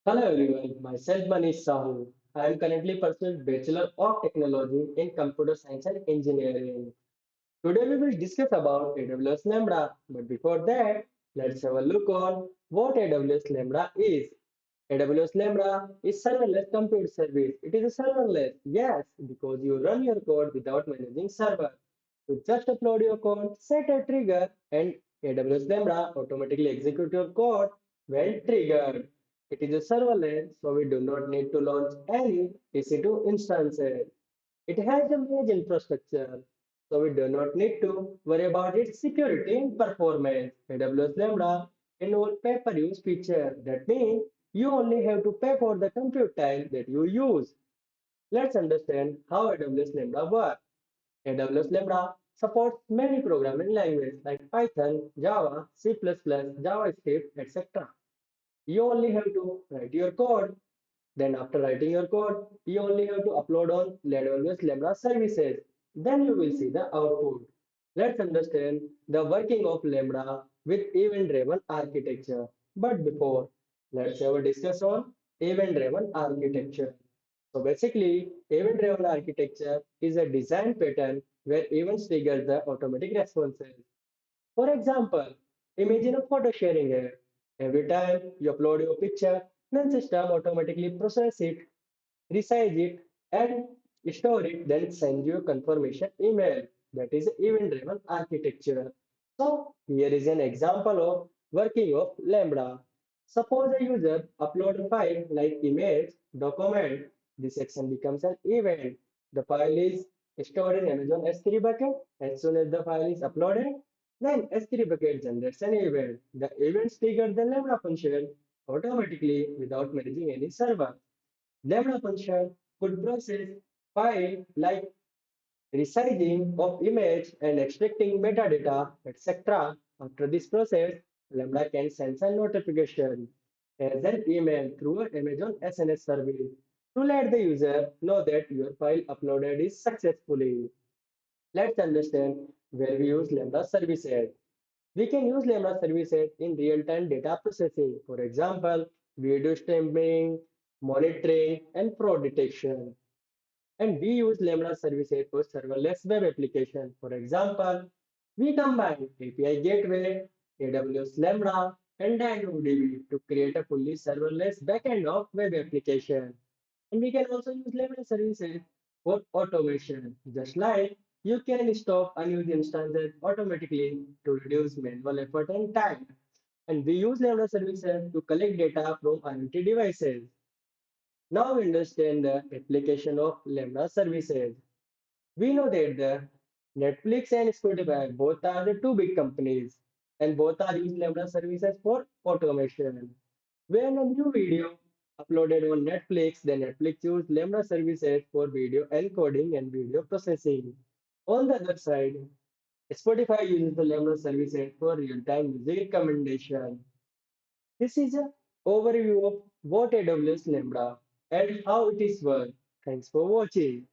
Hello everyone, myself Manish Sahu. I am currently pursuing Bachelor of Technology in Computer Science and Engineering. Today we will discuss about AWS Lambda, but before that, let's have a look on what AWS Lambda is. AWS Lambda is serverless compute service. It is a serverless, yes, because you run your code without managing server. You just upload your code, set a trigger, and AWS Lambda automatically execute your code when triggered. It is a serverless, so we do not need to launch any EC2 instances. It has a major infrastructure, so we do not need to worry about its security and performance. AWS Lambda involves pay-per-use feature. That means you only have to pay for the compute time that you use. Let's understand how AWS Lambda works. AWS Lambda supports many programming languages like Python, Java, C++, JavaScript, etc. You only have to write your code. Then after writing your code, you only have to upload on AWS Lambda services. Then you will see the output. Let's understand the working of Lambda with event-driven architecture. But before, let's have a discuss on event-driven architecture. So basically, event-driven architecture is a design pattern where events trigger the automatic responses. For example, imagine a photo sharing app. Every time you upload your picture, then system automatically process it, resize it, and store it, then send you a confirmation email. That is event-driven architecture. So here is an example of working of Lambda. Suppose a user upload a file like image, document. This section becomes an event. The file is stored in Amazon S3 bucket. As soon as the file is uploaded, then S3 bucket generates an event. The events trigger the Lambda function automatically without managing any server. Lambda function could process file like resizing of image and extracting metadata, etc. After this process, Lambda can send a notification as an email through an Amazon SNS service to let the user know that your file uploaded is successfully. Let's understand where we use Lambda services. We can use Lambda services in real-time data processing. For example, video streaming, monitoring, and fraud detection. And we use Lambda services for serverless web application. For example, we combine API Gateway, AWS Lambda, and DynamoDB to create a fully serverless backend of web application. And we can also use Lambda services for automation, just like you can stop unused instances automatically to reduce manual effort and time. And we use Lambda services to collect data from IoT devices. Now we understand the application of Lambda services. We know that the Netflix and Spotify both are the two big companies and both are using Lambda services for automation. When a new video uploaded on Netflix, then Netflix used Lambda services for video encoding and video processing. On the other side, Spotify uses the Lambda services for real-time music recommendation. This is an overview of what AWS Lambda and how it is worked. Thanks for watching.